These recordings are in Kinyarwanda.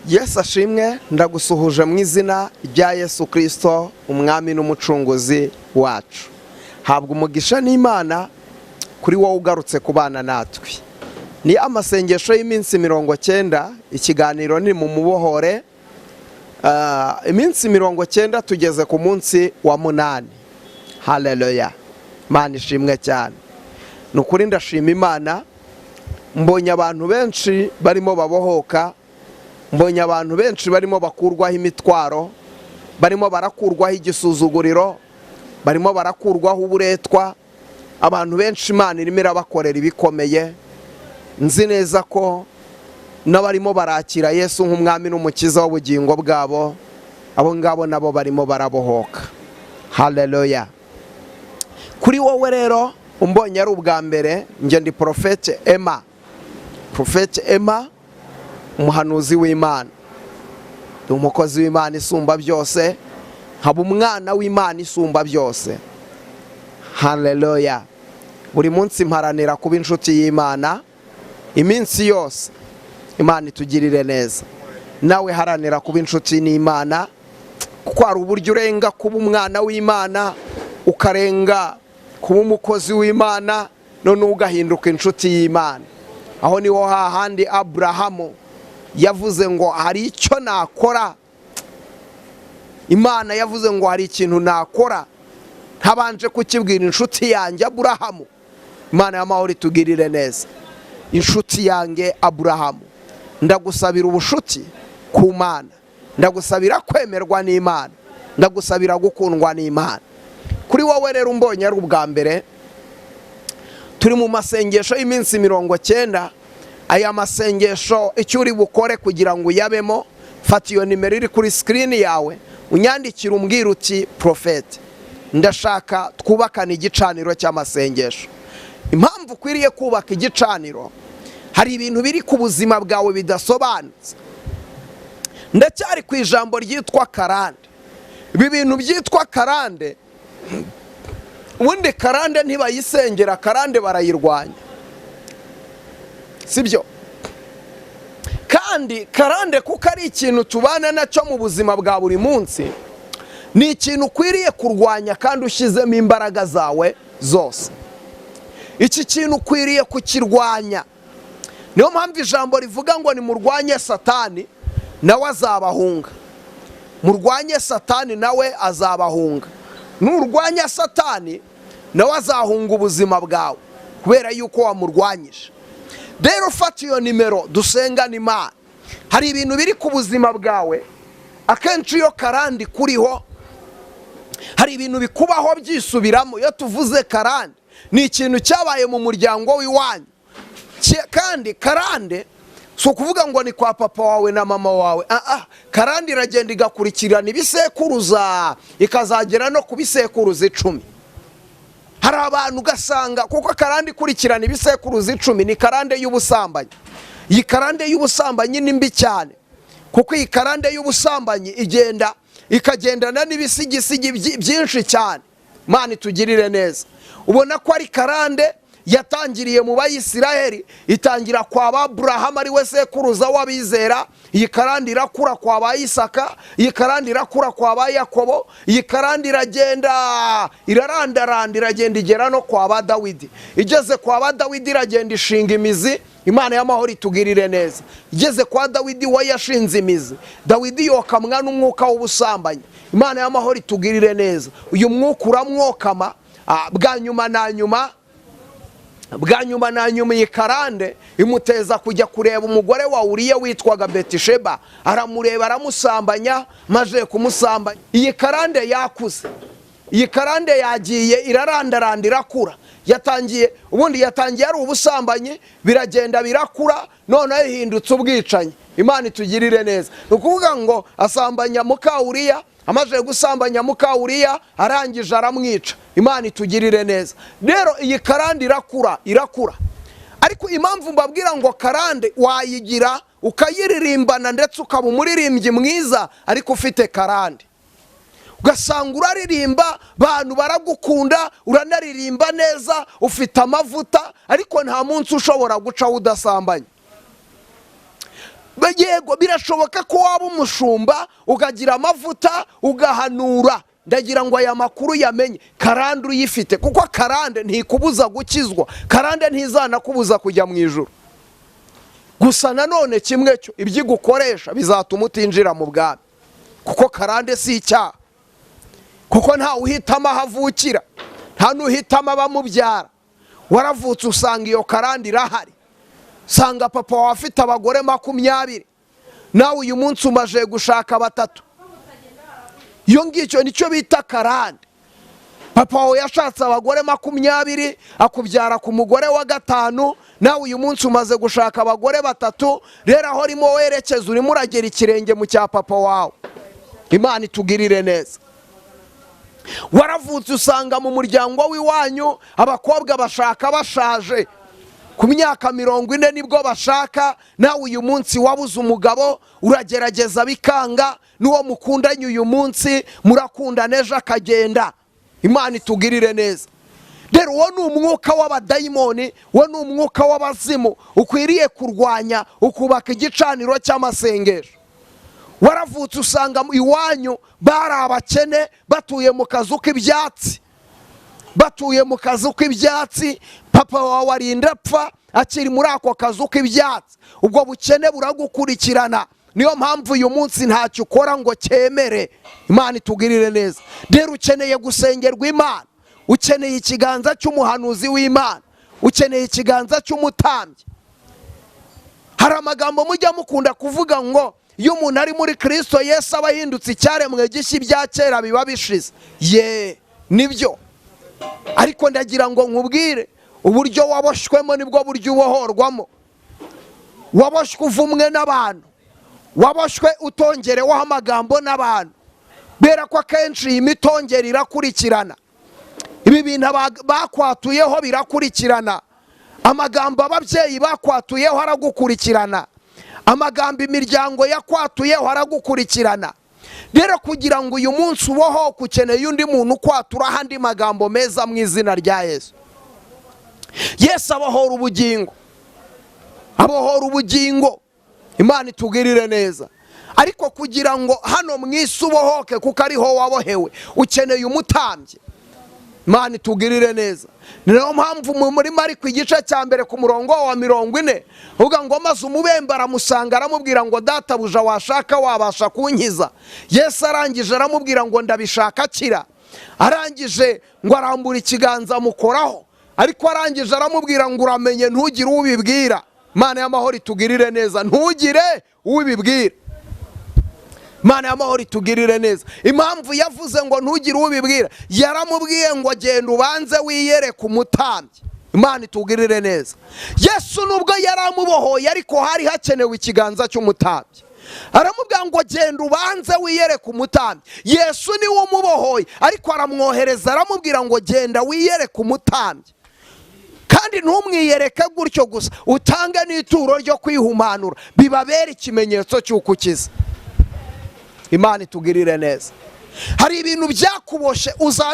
Yesu ashimwe, ndagusuhuje mu izina rya Yesu Kristo, umwami n'umucunguzi wacu. Habwa umugisha n'Imana kuri wowe ugarutse kubana natwe. Ni amasengesho y'iminsi 90, ikiganiro ni mu mubohore. Iminsi 90 tugeze ku munsi wa 8. Haleluya. Imana ishimwe cyane. Nukuri ndashima Imana, mbonye abantu benshi barimo babohoka, mbonye abantu benshi barimo bakurwaho imitwaro, barimo barakurwaho igisuzuguriro, barimo barakurwaho uburetwa. Abantu benshi Imana irimo irabakorera ibikomeye. Nzi neza ko n'abarimo barakira Yesu nk'umwami n'umukiza w'ubugingo bwabo, abo ngabo nabo barimo barabohoka. Haleluya. Kuri wowe rero umbonye ari ubwa mbere, nge ndi Prophet Emma. Prophet Emma, umuhanuzi w'Imana. Ndi umukozi w'Imana isumba byose, nkaba umwana w'Imana isumba byose. Haleluya. Buri munsi mparanira kuba inshuti y'Imana, iminsi yose Imana itugirire neza. Nawe haranira kuba inshuti n'Imana, kuko hari uburyo urenga kuba umwana w'Imana, ukarenga kuba umukozi w'Imana, none ugahinduka inshuti y'Imana. Aho niho hahandi Abrahamu yavuze ngo hari icyo nakora. Imana yavuze ngo hari ikintu nakora ntabanje kukibwira inshuti yanjye Abrahamu. Imana y'amahoro itugirire neza. Inshuti yanjye Abrahamu, ndagusabira ubushuti ku Mana, ndagusabira kwemerwa n'Imana, ndagusabira gukundwa n'Imana. Kuri wowe rero umbonye ari ubwa mbere, turi mu masengesho y'iminsi 90. Aya masengesho icyo uri bukore kugira ngo uyabemo, fata iyo nimero iri kuri screen yawe, unyandikira umbwira uti Prophet, ndashaka twubakana igicaniro cy'amasengesho. Impamvu ukwiriye kubaka igicaniro, hari ibintu biri ku buzima bwawe bidasobanutse. Ndacyari ku ijambo ryitwa karande. Ibi bintu byitwa karande, ubundi karande ntibayisengera, karande barayirwanya, sibyo? Kandi karande kuko ari ikintu tubana nacyo mu buzima bwa buri munsi, ni ikintu ukwiriye kurwanya kandi ushyizemo imbaraga zawe zose. Iki kintu ukwiriye kukirwanya. Niyo mpamvu ijambo rivuga ngo ni murwanye Satani nawe azabahunga. Murwanye Satani nawe azabahunga. Nurwanya Satani nawe azahunga ubuzima bwawe, kubera yuko wamurwanyije. Rero fata iyo nimero dusengana Imana. Hari ibintu biri ku buzima bwawe, akenshi iyo karandi kuriho, hari ibintu bikubaho byisubiramo. Iyo tuvuze karande, ni ikintu cyabaye mu muryango w'iwanyu. Kandi karande si ukuvuga ngo ni kwa papa wawe na mama wawe. Karande iragenda igakurikirana ibisekuruza, ikazagera no ku bisekuruza 10. Hari abantu ugasanga kuko karande ikurikirana ibisekuruza 10 ni karande y'ubusambanyi. Iyi karande y'ubusambanyi ni mbi cyane, kuko iyi karande y'ubusambanyi ikagendana n'ibisigisigi byinshi cyane. Imana itugirire neza. Ubona ko ari karande yatangiriye mu Bayisiraheli, itangira kwa Abrahamu ari we sekuruza w'abizera. Iyi karande irakura kwa ba Isaka, iyi karande irakura kwa ba Yakobo, iyi karande iragenda irarandaranda, iragenda igera no kwa ba Dawidi. Igeze kwa ba Dawidi iragenda ishinga imizi. Imana y'amahoro itugirire neza. Igeze kwa Dawidi we yashinze imizi. Dawidi yokamwa n'umwuka w'ubusambanyi. Imana y'amahoro itugirire neza. Uyu mwuka uramwokama. Bwa nyuma na nyuma iyi karande imuteza kujya kureba umugore wa Uriya witwaga Betisheba. Aramureba, aramusambanya, maze kumusambanya. Iyi karande yakuze. Iyi karande yagiye irarandaranda, irakura. Ubundi yatangiye ari ubusambanyi, biragenda birakura, none ihindutse ubwicanyi. Imana itugirire neza. Ukuvuga ngo asambanya muka Uriya, amaze gusambanya muka Uriya, arangije aramwica. Imana itugirire neza. Rero iyi karande irakura. Ariko impamvu mbabwira ngo karande wayigira ukayiririmbana, ndetse ukaba umuririmbyi mwiza ariko ufite karande. Ugasanga uraririmba, abantu baragukunda, uranaririmba neza, ufite amavuta, ariko nta munsi ushobora guca udasambanya. yego birashoboka ko waba umushumba ukagira amavuta ugahanura. Ndagira ngo aya makuru yamenye, karande uyifite, kuko karande ntikubuza gukizwa, karande ntizanakubuza kujya mu ijuru. Gusa nanone kimwe cyo ibyigukoresha bizatuma utinjira mu bwami, kuko karande si icyaha, kuko nta uhitamo ahavukira, nta n'uhitamo abamubyara. Waravutse usanga iyo karande irahari. Sanga papa wawe afite abagore 20, nawe uyu munsi umaje gushaka 3. Iyo ngicyo nicyo bita karande. Papa wawe yashatse abagore 20 akubyara ku mugore wa 5, nawe uyu munsi umaze gushaka abagore 3. Rero aho rimo werekeza urimo uragera ikirenge mu cya papa wawe. Imana itugirire neza. Waravutse usanga mu muryango w'iwanyu abakobwa bashaka bashaje, ku myaka 40 nibwo bashaka. Nawe uyu munsi wabuze umugabo, uragerageza bikanga, n'uwo mukundanye uyu munsi murakundana ejo akagenda. Imana itugirire neza. Rero uwo ni umwuka w'abadayimoni, uwo ni umwuka w'abazimu ukwiriye kurwanya, ukubaka igicaniro cy'amasengesho. Waravutse usanga iwanyu bari abakene, batuye mu kazu k'ibyatsi, papa wawe arinda apfa akiri muri ako kazu k'ibyatsi. Ubwo bukene buragukurikirana, niyo mpamvu uyu munsi ntacyo ukora ngo cyemere. Imana itugirire neza. Rero ukeneye gusengerwa Imana, ukeneye ikiganza cy'umuhanuzi w'Imana, ukeneye ikiganza cy'umutambyi. Hari amagambo mujya mukunda kuvuga ngo iyo umuntu ari muri Kristo Yesu aba yahindutse icyaremwe gishya, ibya kera biba bishize. Nibyo, ariko ndagira ngo nkubwire uburyo waboshywe nibwo buryo ubohorwamo. Waboshywe uvumwe n'abantu, waboshywe utongereweho amagambo n'abantu, bera ko akenshi iyi mitongero irakurikirana. Ibi bintu bakwatuyeho birakurikirana. Amagambo ababyeyi bakwatuyeho aragukurikirana, amagambo imiryango yakwatuyeho aragukurikirana. Rero kugira ngo uyu munsi uboho, ukeneye undi muntu ukwatura andi magambo meza mu izina rya Yesu. Yesu abohora ubugingo, abohora ubugingo. Imana itugirire neza. Ariko kugira ngo hano mu isi ubohoke, kuko ariho wabohewe, ukeneye umutambyi. Imana itugirire neza. Niyo mpamvu muri Mariko igice cya mbere ku murongo wa 40 uvuga ngo maze umubembe aramusanga aramubwira ngo databuja washaka wabasha kunkiza. Yesu arangije aramubwira ngo ndabishaka akira. Arangije ngo arambura ikiganza amukoraho, ariko arangije aramubwira ngo uramenye ntugire ubibwira. Imana y'amahoro itugirire neza, ntugire ubibwira. Imana y'amahoro itugirire neza. Impamvu yavuze ngo ntugire ubibwira, yaramubwiye ngo genda ubanze wiyereke umutambyi. Imana itugirire neza. Yesu nubwo yaramubohoye, ariko hari hakenewe ikiganza cy'umutambyi. Aramubwira ngo genda ubanze wiyereke umutambyi. Yesu ni we umubohoye, ariko aramwohereza aramubwira ngo genda wiyereke umutambyi. Kandi ntumwiyereke gutyo gusa, utange n'ituro ryo kwihumanura, bibabera ikimenyetso cy'uko ukiza. Imana itugirire neza. Hari ibintu byakuboshe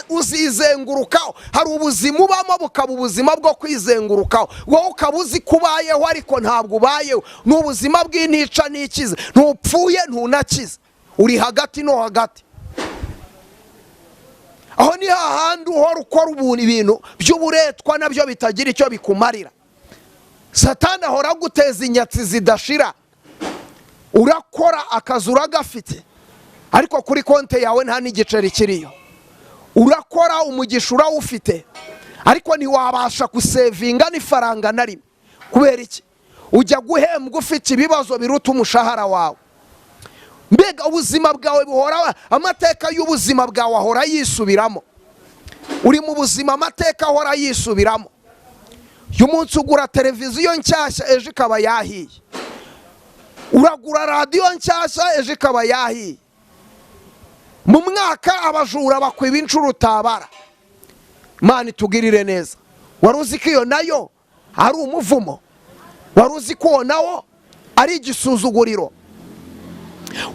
uzizengurukaho. Hari ubuzima ubamo bukaba ubuzima bwo kwizengurukaho, wowe ukaba uzi kubayeho ariko ntabwo ubayeho. Ni ubuzima bw'intica n'ikize, ntupfuye ntunakize, uri hagati no hagati. Aho ni hahandi uhora ukora ibintu by'uburetwa nabyo bitagira icyo bikumarira. Satani ahora aguteza inyatsi zidashira. Urakora akazi uragafite, ariko kuri konte yawe nta n'igiceri kiriyo. Urakora umugisha urawufite, ariko ntiwabasha gusevinga n'ifaranga na rimwe. Kubera iki? Ujya guhembwa ufite ibibazo biruta umushahara wawe. Mbega ubuzima bwawe buhora, amateka y'ubuzima bwawe ahora yisubiramo. Uri mu buzima amateka ahora yisubiramo. Uyu munsi ugura televiziyo nshyashya, ejo ikaba yahiye. Uragura radiyo nshyashya, ejo ikaba yahiye. Mu mwaka abajura bakwiba inshuro utabara. Imana itugirire neza. Wari uzi ko iyo nayo ari umuvumo? Wari uzi ko nawo ari igisuzuguriro?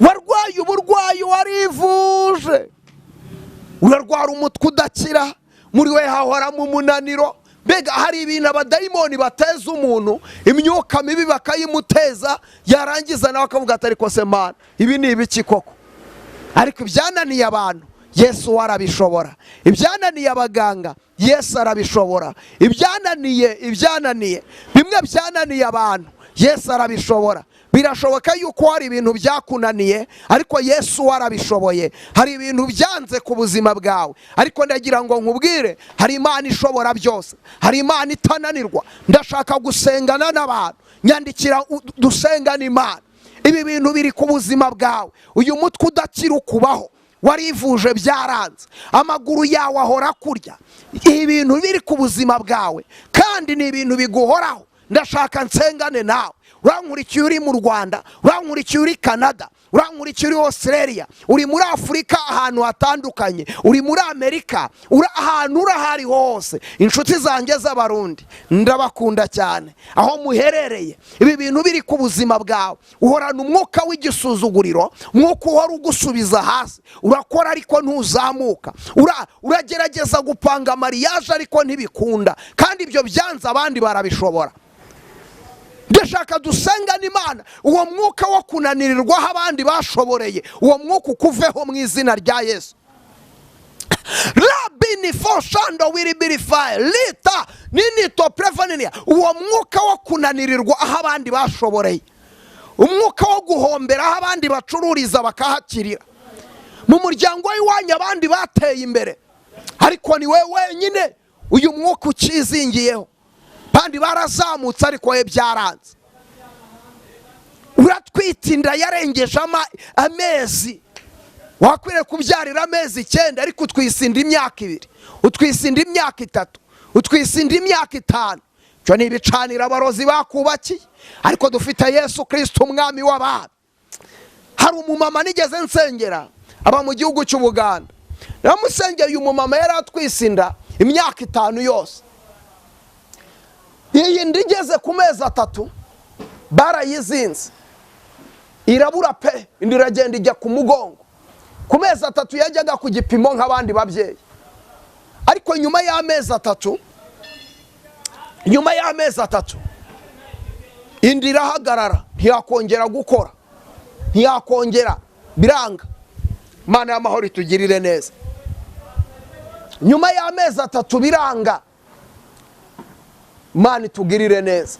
Warwaye uburwayi warivuje, urarwara umutwe udakira, muri we hahoramo umunaniro, mbega hari ibintu abadayimoni bateza umuntu, imyuka mibi bakayimuteza, yarangiza nawe akavuga ati ariko se Mana ibi ni ibiki koko? Ariko ibyananiye abantu Yesu arabishobora, ibyananiye abaganga Yesu arabishobora, ibyananiye bimwe byananiye abantu Yesu arabishobora. Birashoboka yuko hari ibintu byakunaniye ariko Yesu arabishoboye. Hari ibintu byanze ku buzima bwawe ariko ndagira ngo nkubwire, hari Imana ishobora byose, hari Imana itananirwa. Ndashaka gusengana n'abantu, nyandikira dusengana Imana. Ibi bintu biri ku buzima bwawe, uyu mutwe udakira ukubaho, warivuje byaranze, amaguru yawe ahora kurya, ibintu biri ku buzima bwawe kandi ni ibintu biguhoraho. Ndashaka nsengane nawe. Urankurikiye uri mu Rwanda, urankurikiye uri Canada, urankurikiye uri Australia, uri muri Afurika ahantu hatandukanye, uri muri Amerika, ahantu urahari hose. Inshuti zanjye z'Abarundi ndabakunda cyane aho muherereye. Ibi bintu biri ku buzima bwawe, uhorana umwuka w'igisuzuguriro, umwuka uhora ugusubiza hasi, urakora ariko ntuzamuka, uragerageza gupanga mariage ariko ntibikunda, kandi ibyo byanze abandi barabishobora. Ndashaka dusengana Imana, uwo mwuka wo kunanirirwa aho abandi bashoboreye, uwo mwuka ukuveho mu izina rya Yesu. Rabini foshando wiribirify lita nini to prevenenia, uwo mwuka wo kunanirirwa aho abandi bashoboreye, umwuka wo guhombera aho abandi bacururiza bakahakirira, mu muryango w'iwanyu abandi bateye imbere ariko ni wewe wenyine uyu mwuka ukizingiyeho, bandi barazamutse ariko we byaranze. Uratwitinda yarengeje amezi, wakwiriye kubyarira amezi 9 ariko utwisinda imyaka 2, utwisinda imyaka 3, utwisinda imyaka 5. Cyo ni ibicaniro abarozi bakubakiye, ariko dufite Yesu Kristo umwami w'abami. Hari umumama nigeze nsengera aba mu gihugu cy'Ubuganda, namusengeye umumama yaratwisinda imyaka 5 yose. Iyi ndigeze ku mezi 3 barayizinze irabura pe, indi iragenda ijya ku mugongo. Ku mezi 3 yajyaga ku gipimo nk'abandi babyeyi, ariko nyuma y'amezi 3 indi irahagarara, ntiyakongera gukora, ntiyakongera, biranga. Mana y'amahoro itugirire neza. Nyuma y'amezi 3 biranga, Mana itugirire neza.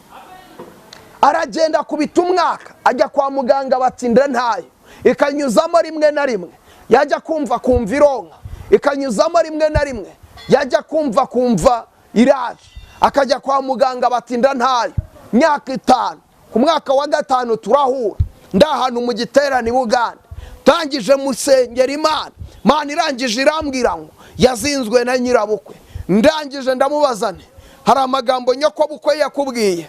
Aragenda kubita umwaka, ajya kwa muganga batsinda ntayo, ikanyuzamo rimwe na rimwe, yajya kumva ironka, ikanyuzamo rimwe na rimwe, yajya kumva iraje, akajya kwa muganga batinda ntayo. Myaka 5, ku mwaka wa 5 turahura, ndahantu mu giterane Buganda, tangije musengera Imana. Mana irangije irambwira ngo yazinzwe na nyirabukwe. Ndangije ndamubazane, hari amagambo nyoko bukwe yakubwiye,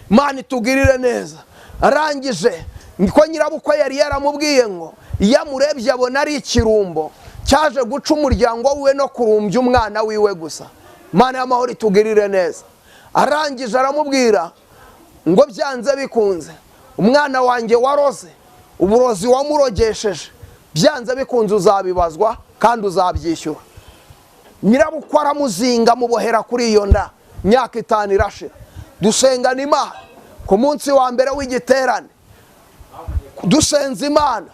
Mana itugirire neza. Arangije niko nyirabukwe yari yaramubwiye ngo yamurebye abona ari ikirumbo cyaje guca umuryango we no kurumbya umwana wiwe gusa. Mana y'amahoro itugirire neza. Arangije aramubwira ngo byanze bikunze umwana wanjye waroze, uburozi wamurogesheje, byanze bikunze uzabibazwa kandi uzabyishyura. Nyirabukwe aramuzinga mubohera kuri iyo nda, myaka 5 irashira. Dusengana Imana ku munsi wa mbere w'igiterane, dusenza Imana,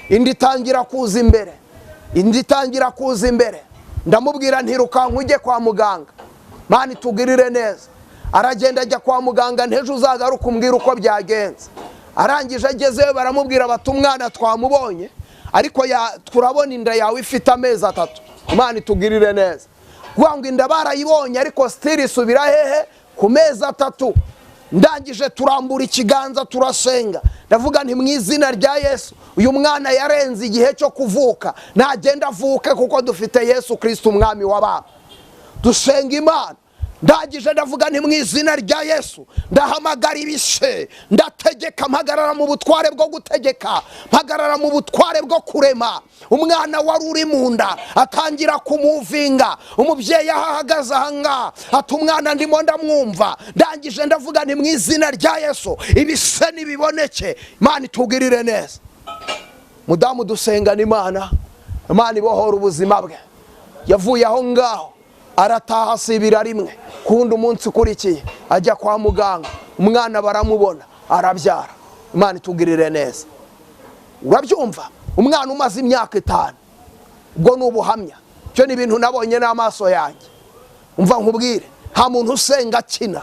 indi tangira kuza imbere, ndamubwira ntirukanka ujye kwa muganga, Mana itugirire neza. Aragenda ajya kwa muganga, ntejo uzagaruka umbwira uko byagenze. Arangije agezeyo baramubwira bati umwana twamubonye ariko turabona inda yawe ifite amezi 3. Mana itugirire neza. Kuvuga inda barayibonye ariko still isubira hehe ku mezi 3. Ndangije turambura ikiganza turasenga, ndavuga nti mu izina rya Yesu uyu mwana yarenze igihe cyo kuvuka, nagenda avuke kuko dufite Yesu Kristo umwami w'abami. Dusenga Imana, ndangije ndavuga nti mu izina rya Yesu ndahamagara ibishe, ndategeka, mpagarara mu butware bwo gutegeka, mpagarara mu butware bwo kurema. Umwana wari uri mu nda atangira kumuvinga, umubyeyi ahagaze ahanga ati umwana ndimo ndamwumva. Ndangije ndavuga nti mu izina rya Yesu ibise nibiboneke. Imana itugirire neza. Mudamu dusengana Imana, Imana ibohora ubuzima bwe. Yavuye aho ngaho arataha asibira rimwe, kundi umunsi ukurikiye ajya kwa muganga, umwana baramubona arabyara. Imana itugirire neza. Urabyumva? Umwana umaze imyaka 5, ubwo ni ubuhamya. Cyo ni ibintu nabonye n'amaso yanjye. Umva nkubwire, nta muntu usenga akina,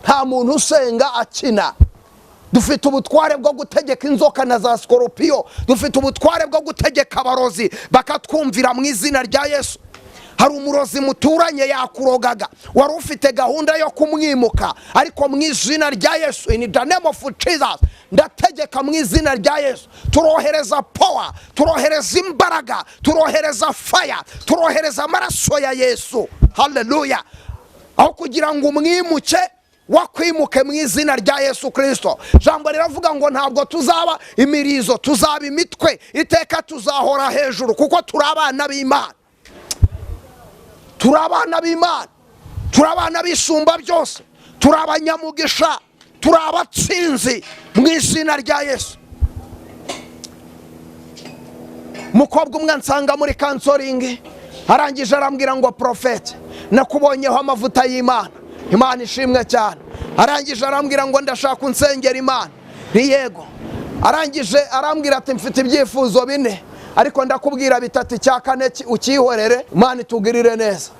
nta muntu usenga akina. Dufite ubutware bwo gutegeka inzoka na za skoropiyo, dufite ubutware bwo gutegeka abarozi bakatwumvira mu izina rya Yesu. Hari umurozi muturanye yakurogaga, wari ufite gahunda yo kumwimuka, ariko mu izina rya Yesu, in the name of Jesus, ndategeka mu izina rya Yesu, turohereza power, turohereza imbaraga, turohereza fire, turohereza amaraso ya Yesu. Haleluya! Aho kugira ngo umwimuke, wakwimuke mu izina rya Yesu Kristo. Jambo riravuga ngo ntabwo tuzaba imirizo, tuzaba imitwe, iteka tuzahora hejuru, kuko turi abana b'Imana. Turi abana b'Imana, turi abana b'Isumba byose, turi abanyamugisha, turi abatsinzi mu izina rya Yesu. Mukobwa umwe nsanga muri counseling, arangije arambwira ngo prophet, nakubonyeho amavuta y'Imana. Imana ishimwe cyane. Arangije arambwira ngo ndashaka unsengera Imana. Ni yego. Arangije arambwira ati mfite ibyifuzo 4, ariko ndakubwira 3, icya 4 ukihorere, Imana itugirire neza.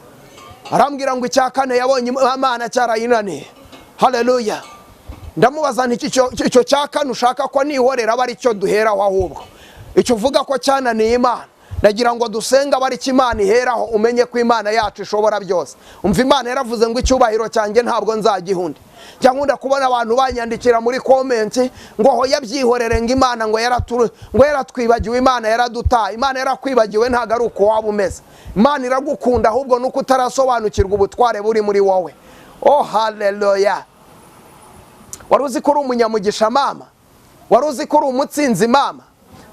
Arambwira ngo icya 4 yabonye Imana cyarayinaniye. Haleluya! Ndamubaza nti icyo cya 4 ushaka ko nihorera aba ari cyo duheraho ahubwo. Icyo uvuga ko cyananiye Imana, nagira ngo dusenga bari Imana iheraho, umenye ko Imana yacu ishobora byose. Umva Imana yaravuze ngo icyubahiro cyanjye ntabwo nzagihundi. Cyangwa kubona abantu banyandikira muri comment ngo ho yabyihorere ngo Imana ngo yaratwibagiwe, Imana yaradutaye. Imana yarakwibagiwe ntago ari uko waba umeze. Imana iragukunda, ahubwo nuko utarasobanukirwa ubutware buri muri wowe. Oh haleluya! Waruzi ko uri umunyamugisha mama? Waruzi ko uri umutsinzi mama?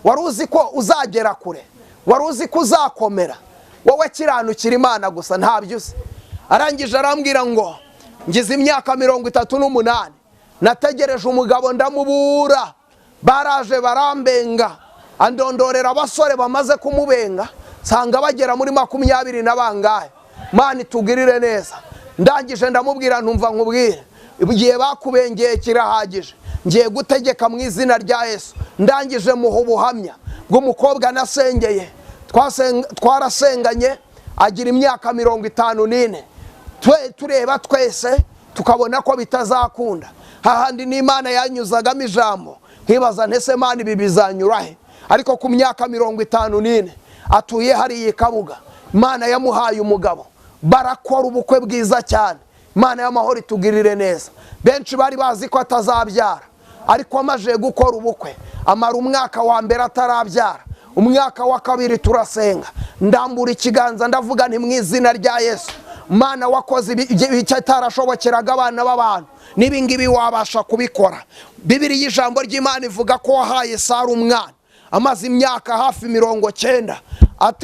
Waruzi ko uzagera kure? Waruzi ko uzakomera? Wowe kiranukira Imana gusa, ntabyo uzi. Arangije arambwira ngo ngize imyaka 38, nategereje umugabo ndamubura, baraje barambenga, andondorera abasore bamaze kumubenga, sanga bagera muri 20 na bangahe. Imana itugirire neza. Ndangije ndamubwira ntumva nkubwire, igihe bakubengeye kirahagije, ngiye gutegeka mu izina rya Yesu. Ndangije muha ubuhamya bw'umukobwa nasengeye, twarasenganye agira imyaka 54, tureba twese tukabona ko bitazakunda. Hahandi n'Imana yanyuzagamo ijambo, nkibaza ntese Imana ibi bizanyurahe. Ariko ku myaka 54 atuye hari ikabuga, Imana yamuhaye umugabo, barakora ubukwe bwiza cyane. Imana y'amahoro itugirire neza. Benshi bari bazi ko atazabyara, ariko amaje gukora ubukwe, amara umwaka wa mbere atarabyara, umwaka wa 2 turasenga, ndambura ikiganza ndavuga nti mu izina rya Yesu, Mana wakoze icyatarashobokeraga abana b'abantu, nibingibi wabasha kubikora. Bibiliya ijambo ry'Imana ivuga ko wahaye Sara umwana amaze imyaka hafi 90,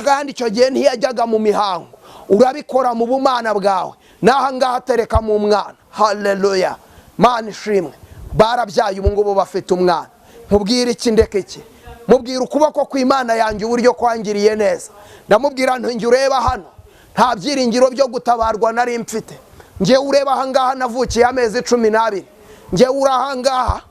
kandi icyo gihe ntiyajyaga mu mihango. Urabikora mu bumana bwawe, naha ngaha tereka mu mwana. Haleluya! Mana ishimwe. Barabyaye ubu ngubu bafite umwana. Nkubwira iki ndeke iki? Mubwira ukuboko kw'Imana yanjye uburyo kwangiriye neza. Ndamubwira nti ureba hano, nta byiringiro byo gutabarwa nari mfite. Ngiye ureba aha ngaha navukiye amezi 12. Ngiye uraha ngaha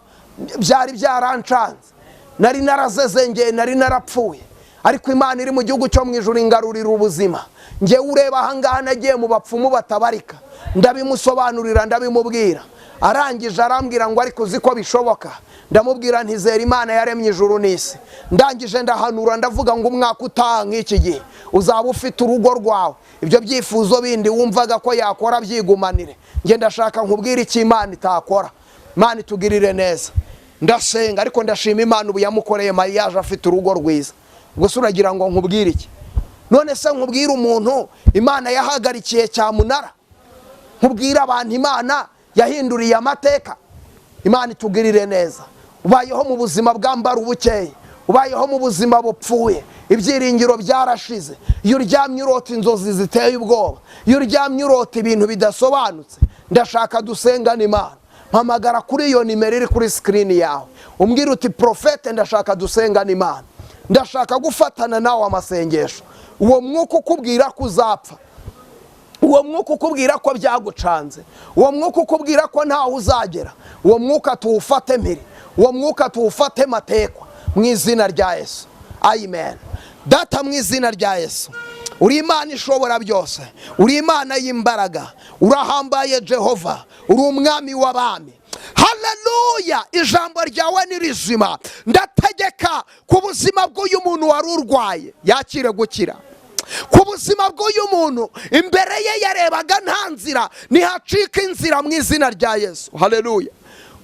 byari byarancanze, nari narazezengeye, nari narapfuye, ariko Imana iri mu gihugu cyo mu ijuru ingarurira ubuzima. Ngiye ureba aha ngaha nagiye mu bapfumu batabarika, ndabimusobanurira ndabimubwira. Arangije arambwira ngo ariko uzi ko bishoboka? Ndamubwira ntizera Imana yaremye ijuru n'isi. Ndangije ndahanura ndavuga ngo umwaka utaha nk'iki gihe uzaba ufite urugo rwawe, ibyo byifuzo bindi wumvaga ko yakora byigumanire. Nge ndashaka nkubwira iki Imana itakora. Imana itugirire neza. Ndasenga, ariko ndashima Imana ubu yamukoreye mariage afite urugo rwiza. Gusa uragira ngo nkubwire iki? None se nkubwira umuntu Imana yahagarikiye cyamunara? Nkubwira abantu Imana yahinduriye amateka? Imana itugirire neza. Ubayeho mu buzima bwambara ubukeye, ubayeho mu buzima bupfuye, ibyiringiro byarashize, iyo uryamye urota inzozi ziteye ubwoba, iyo uryamye urota ibintu bidasobanutse, ndashaka dusengana Imana. Mpamagara kuri iyo nimero iri kuri screen yawe, umbwira uti profete ndashaka dusengana Imana, ndashaka gufatana nawe amasengesho. Uwo mwuka ukubwira kuzapfa, uwo mwuka ukubwira ko byagucanze, uwo mwuka ukubwira ko ntaho uzagera, uwo mwuka tuwufate mpiri, uwo mwuka tuwufate matekwa mu izina rya Yesu. Amen. Data, mu izina rya Yesu, uri Imana ishobora byose, uri Imana y'imbaraga, urahambaye Jehova, uri umwami w'abami. Haleluya! Ijambo ryawe ni rizima. Ndategeka ku buzima bw'uyu muntu wari urwaye yakire gukira, ku buzima bw'uyu muntu imbere ye yarebaga nta nzira, nihacika inzira mu izina rya Yesu. Haleluya!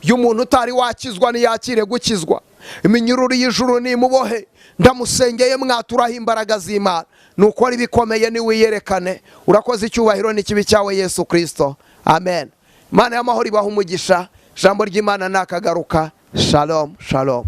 Uyu muntu utari wakizwa niyakire gukizwa, iminyururu y'ijuru nimubohe. Ndamusengeye, mwaturaho imbaraga z'Imana, nukora ibikomeye niwiyerekane. Urakoze, icyubahiro n'ikibi cyawe Yesu Kristo. Amen. Imana y'amahoro ibaha umugisha. Ijambo ry'Imana nakagaruka. Shalom, shalom.